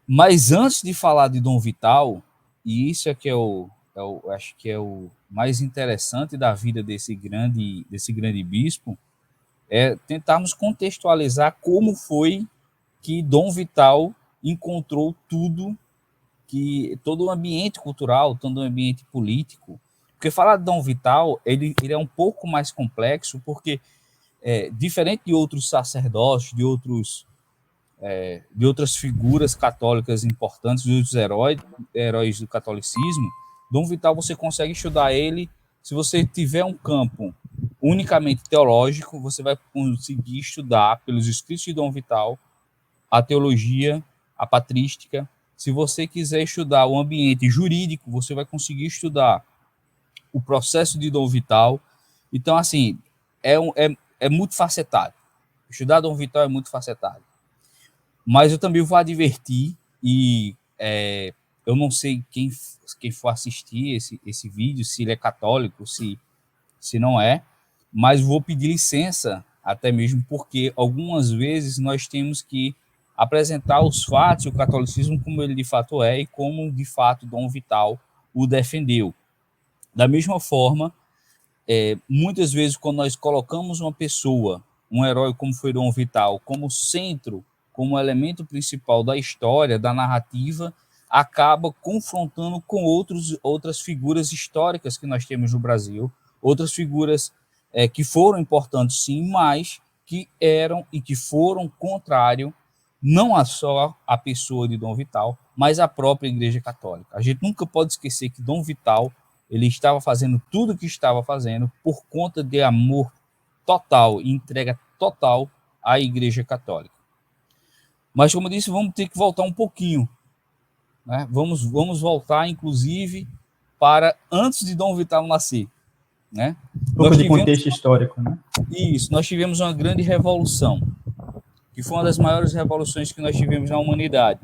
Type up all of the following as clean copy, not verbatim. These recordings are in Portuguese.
Mas antes de falar de Dom Vital, e isso é que acho que é o mais interessante da vida desse grande bispo, é tentarmos contextualizar como foi que Dom Vital encontrou tudo, que todo o ambiente cultural, todo o ambiente político. Porque falar de Dom Vital, ele é um pouco mais complexo, porque diferente de outros sacerdotes, de outras figuras católicas importantes, de outros heróis do catolicismo, Dom Vital você consegue estudar ele se você tiver um campo unicamente teológico, você vai conseguir estudar pelos escritos de Dom Vital a teologia, a patrística. Se você quiser estudar o ambiente jurídico, você vai conseguir estudar o processo de Dom Vital. Então, assim, é multifacetado. Estudar Dom Vital é multifacetado. Mas eu também vou advertir, e eu não sei quem for assistir esse vídeo, se ele é católico, se não é, mas vou pedir licença, até mesmo porque algumas vezes nós temos que apresentar os fatos e o catolicismo como ele de fato é e como de fato Dom Vital o defendeu. Da mesma forma, muitas vezes quando nós colocamos uma pessoa, um herói como foi Dom Vital, como centro, como elemento principal da história, da narrativa, acaba confrontando com outras figuras históricas que nós temos no Brasil, outras figuras que foram importantes sim, mas que eram e que foram contrário não a só a pessoa de Dom Vital, mas a própria Igreja Católica. A gente nunca pode esquecer que Dom Vital ele estava fazendo tudo o que estava fazendo por conta de amor total e entrega total à Igreja Católica. Mas, como eu disse, vamos ter que voltar um pouquinho. Né? Vamos voltar, inclusive, para antes de Dom Vital nascer. Né? Um pouco de contexto histórico, né? Isso, nós tivemos uma grande revolução, que foi uma das maiores revoluções que nós tivemos na humanidade.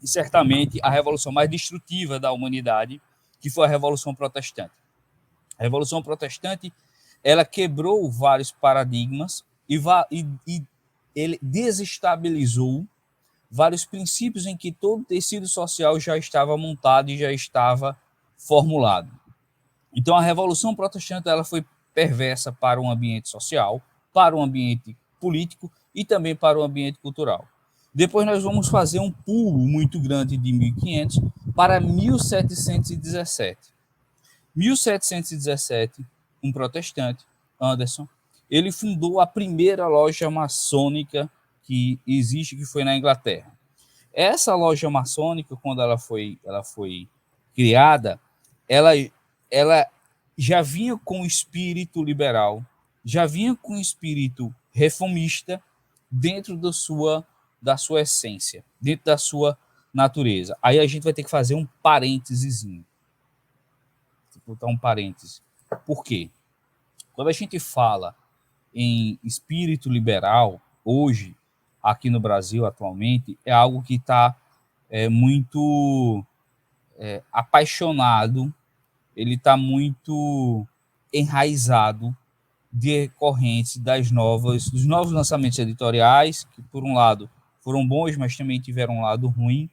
E certamente a revolução mais destrutiva da humanidade, que foi a Revolução Protestante. A Revolução Protestante ela quebrou vários paradigmas e ele desestabilizou vários princípios em que todo o tecido social já estava montado e já estava formulado. Então, a Revolução Protestante ela foi perversa para o ambiente social, para o ambiente político e também para o ambiente cultural. Depois nós vamos fazer um pulo muito grande de 1500 para 1717. 1717, um protestante, Anderson, ele fundou a primeira loja maçônica que existe, que foi na Inglaterra. Essa loja maçônica, quando ela foi criada, ela já vinha com espírito liberal, já vinha com espírito reformista dentro da sua essência, dentro da sua natureza. Aí a gente vai ter que fazer um parênteses. Vou botar um parêntese. Por quê? Quando a gente fala em espírito liberal, hoje, aqui no Brasil, atualmente, é algo que está muito apaixonado, ele está muito enraizado decorrente dos novos lançamentos editoriais, que por um lado foram bons, mas também tiveram um lado ruim,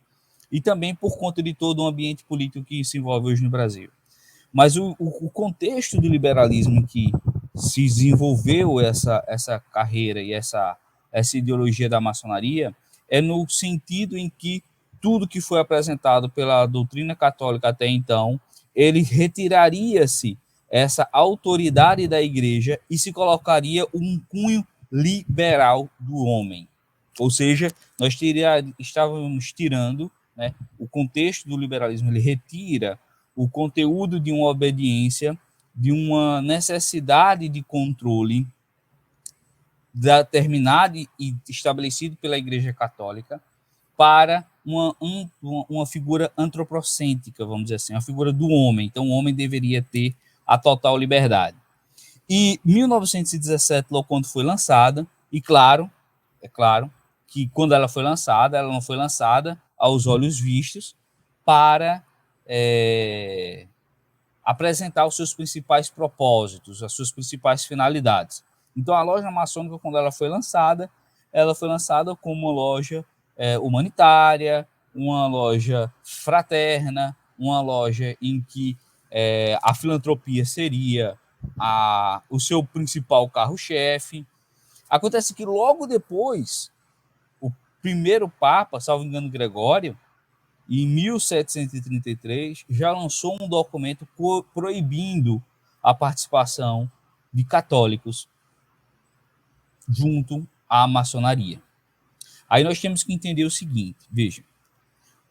e também por conta de todo o ambiente político que se envolve hoje no Brasil. Mas o contexto do liberalismo em que se desenvolveu essa carreira e essa ideologia da maçonaria é no sentido em que tudo que foi apresentado pela doutrina católica até então, ele retiraria-se essa autoridade da igreja e se colocaria um cunho liberal do homem. Ou seja, nós estávamos tirando, né, o contexto do liberalismo, ele retira o conteúdo de uma obediência, de uma necessidade de controle determinado e estabelecido pela Igreja Católica para uma figura antropocêntrica, vamos dizer assim, uma figura do homem. Então, o homem deveria ter a total liberdade. E 1917, logo quando foi lançada, e é claro que quando ela foi lançada, ela não foi lançada aos olhos vistos para apresentar os seus principais propósitos, as suas principais finalidades. Então, a loja maçônica, quando ela foi lançada, ela foi lançada como uma loja humanitária, uma loja fraterna, uma loja em que a filantropia seria o seu principal carro-chefe. Acontece que logo depois, o primeiro Papa, salvo engano, Gregório, em 1733, já lançou um documento proibindo a participação de católicos junto à maçonaria. Aí nós temos que entender o seguinte, veja,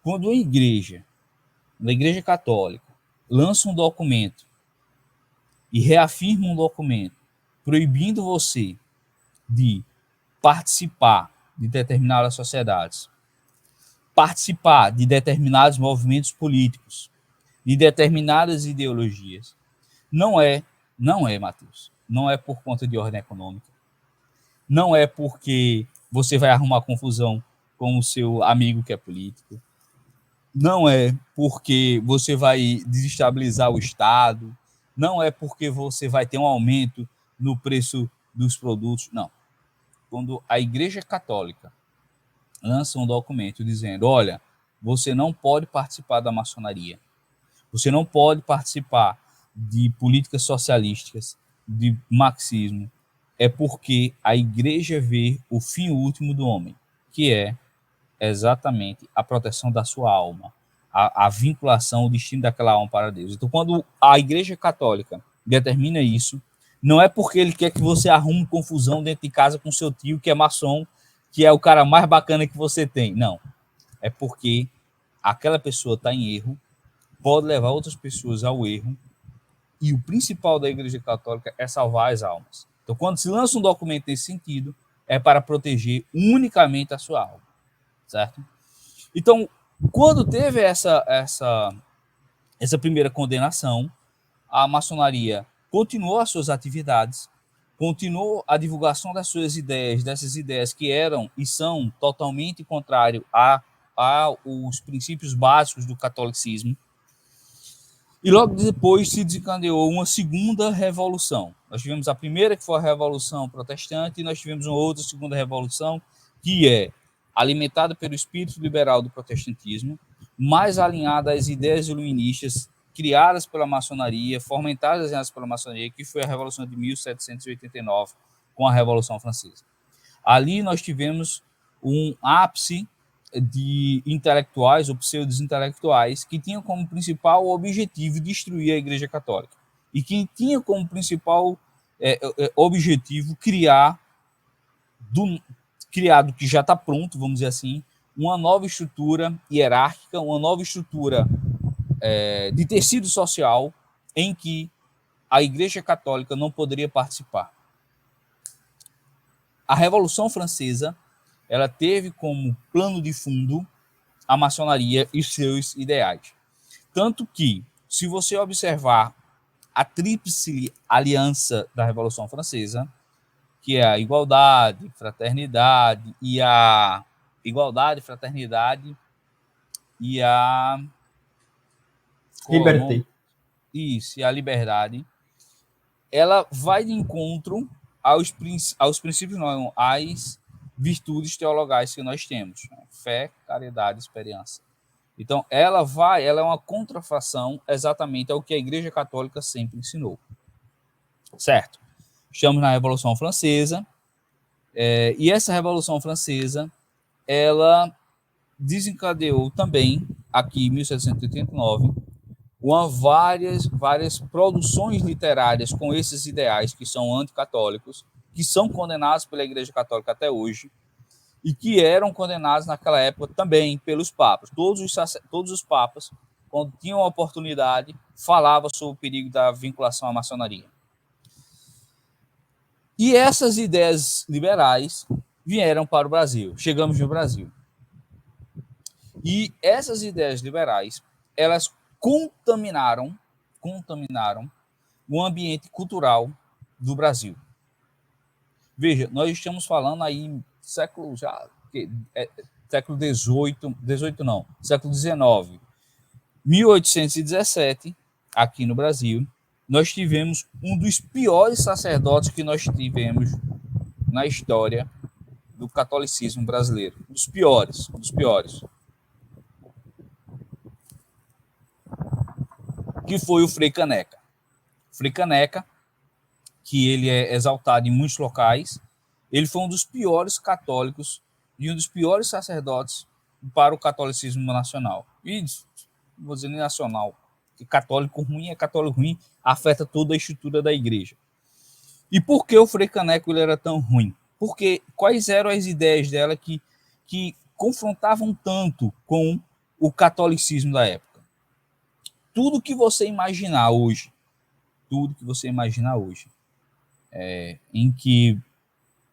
quando a igreja católica, lança um documento e reafirma um documento proibindo você de participar de determinadas sociedades, participar de determinados movimentos políticos, de determinadas ideologias, não é, Matheus, não é por conta de ordem econômica, não é porque você vai arrumar confusão com o seu amigo que é político, não é porque você vai desestabilizar o Estado, não é porque você vai ter um aumento no preço dos produtos, não. Quando a Igreja Católica lança um documento dizendo, olha, você não pode participar da maçonaria, você não pode participar de políticas socialistas, de marxismo, é porque a igreja vê o fim último do homem, que é exatamente a proteção da sua alma, a vinculação, o destino daquela alma para Deus. Então, quando a Igreja Católica determina isso, não é porque ele quer que você arrume confusão dentro de casa com seu tio, que é maçom, que é o cara mais bacana que você tem. Não. É porque aquela pessoa está em erro, pode levar outras pessoas ao erro, e o principal da Igreja Católica é salvar as almas. Então, quando se lança um documento nesse sentido, é para proteger unicamente a sua alma. Certo? Então, quando teve essa primeira condenação, a maçonaria continuou as suas atividades, continuou a divulgação das suas ideias, dessas ideias que eram e são totalmente contrárias aos princípios básicos do catolicismo. E logo depois se desencadeou uma segunda revolução. Nós tivemos a primeira, que foi a Revolução Protestante, e nós tivemos uma outra segunda revolução, que é alimentada pelo espírito liberal do protestantismo, mais alinhada às ideias iluministas criadas pela maçonaria, fomentadas pela maçonaria, que foi a Revolução de 1789, com a Revolução Francesa. Ali nós tivemos um ápice de intelectuais ou pseudo-intelectuais que tinham como principal objetivo destruir a Igreja Católica e que tinham como principal objetivo criar do que já está pronto, vamos dizer assim, uma nova estrutura hierárquica, uma nova estrutura de tecido social em que a Igreja Católica não poderia participar. A Revolução Francesa, ela teve como plano de fundo a maçonaria e seus ideais. Tanto que, se você observar a tríplice aliança da Revolução Francesa, que é a igualdade, fraternidade e a Liberté. Isso, e a liberdade, ela vai de encontro aos princípios, não, às virtudes teologais que nós temos: fé, caridade, esperança. Então, ela é uma contrafação exatamente ao que a Igreja Católica sempre ensinou. Certo? Estamos na Revolução Francesa, e essa Revolução Francesa, ela desencadeou também, aqui em 1789, várias produções literárias com esses ideais que são anticatólicos, que são condenados pela Igreja Católica até hoje, e que eram condenados naquela época também pelos papas. Todos os papas, quando tinham a oportunidade, falavam sobre o perigo da vinculação à maçonaria. E essas ideias liberais vieram para o Brasil. Chegamos no Brasil. E essas ideias liberais, elas contaminaram o ambiente cultural do Brasil. Veja, nós estamos falando aí século XIX, 1817, aqui no Brasil, nós tivemos um dos piores sacerdotes que nós tivemos na história do catolicismo brasileiro, dos piores, que foi o Frei Caneca. Frei Caneca, que ele é exaltado em muitos locais, ele foi um dos piores católicos e um dos piores sacerdotes para o catolicismo nacional. E não vou dizer nem nacional, que católico ruim, afeta toda a estrutura da igreja. E por que o Frei Caneca ele era tão ruim? Porque quais eram as ideias dela que confrontavam tanto com o catolicismo da época? Tudo que você imaginar hoje, em que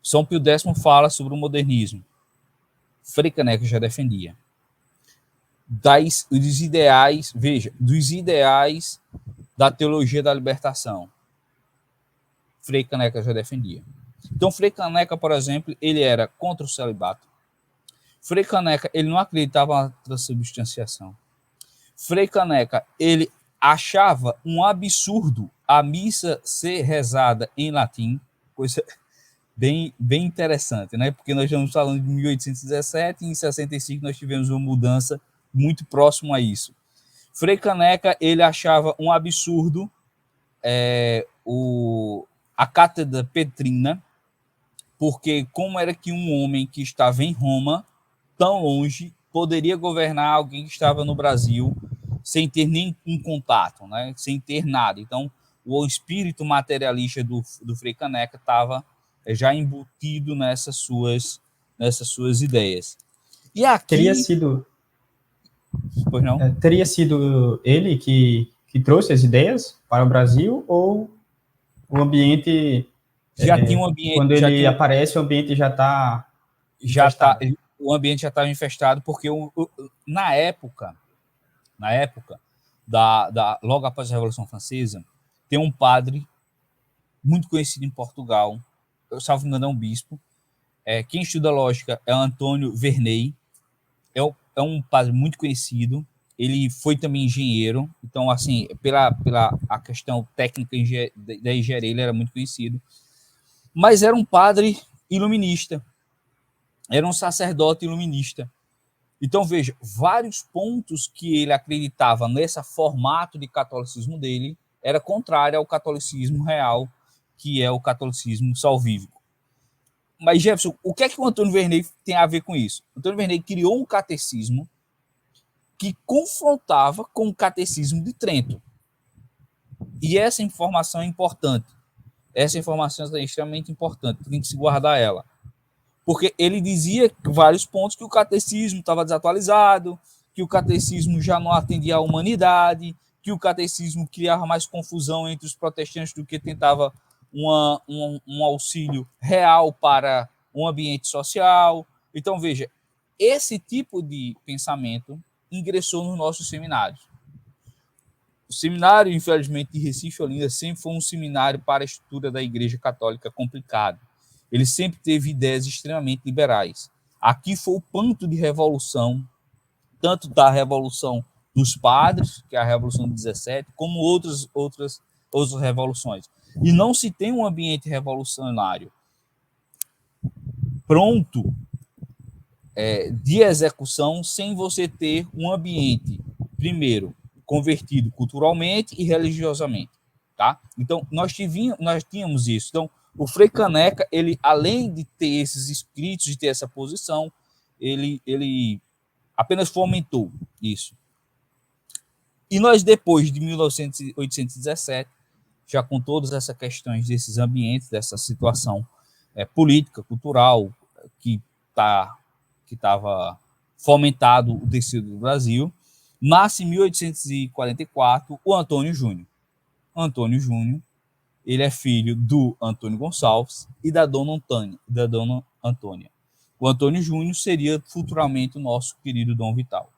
São Pio X fala sobre o modernismo, Frei Caneca já defendia. Dos ideais da teologia da libertação, Frei Caneca já defendia. Então, Frei Caneca, por exemplo, ele era contra o celibato. Frei Caneca, ele não acreditava na transubstanciação. Frei Caneca, ele achava um absurdo a missa ser rezada em latim, coisa bem interessante, né? Porque nós estamos falando de 1817 e em 65 nós tivemos uma mudança muito próximo a isso. Frei Caneca, ele achava um absurdo a cátedra petrina, porque como era que um homem que estava em Roma, tão longe, poderia governar alguém que estava no Brasil sem ter nem um contato, né? Sem ter nada. Então, o espírito materialista do Frei Caneca estava já embutido nessas suas ideias. E aqui... Teria sido ele que trouxe as ideias para o Brasil, ou o ambiente... Já tinha um ambiente... Quando ele aparece, o ambiente já está... O ambiente já estava infestado, porque na época, logo após a Revolução Francesa, tem um padre muito conhecido em Portugal, eu salvo engano, é um bispo, quem estuda lógica é Antônio Verney, é um padre muito conhecido, ele foi também engenheiro, então, assim, pela a questão técnica da engenharia, ele era muito conhecido, mas era um padre iluminista, era um sacerdote iluminista. Então, veja, vários pontos que ele acreditava nesse formato de catolicismo dele era contrário ao catolicismo real, que é o catolicismo salvífico. Mas, Jefferson, o que é que o Antônio Verney tem a ver com isso? O Antônio Verney criou um catecismo que confrontava com o catecismo de Trento. E essa informação é importante. Essa informação é extremamente importante, tem que se guardar ela. Porque ele dizia vários pontos que o catecismo estava desatualizado, que o catecismo já não atendia à humanidade, que o catecismo criava mais confusão entre os protestantes do que tentava um auxílio real para um ambiente social. Então, veja, esse tipo de pensamento ingressou nos nossos seminários. O seminário, infelizmente, de Recife e Olinda sempre foi um seminário para a estrutura da Igreja Católica complicado. Ele sempre teve ideias extremamente liberais. Aqui foi o ponto de revolução, tanto da Revolução dos Padres, que é a Revolução de 17, como outras revoluções. E não se tem um ambiente revolucionário pronto de execução sem você ter um ambiente, primeiro, convertido culturalmente e religiosamente. Tá? Então, nós tínhamos isso. Então, o Frei Caneca, ele, além de ter esses escritos, de ter essa posição, ele apenas fomentou isso. E nós, depois de 1817, já com todas essas questões desses ambientes, dessa situação política, cultural, que estava fomentado o tecido do Brasil, nasce em 1844 o Antônio Júnior. Antônio Júnior, ele é filho do Antônio Gonçalves e da dona Antônia. O Antônio Júnior seria futuramente o nosso querido Dom Vital.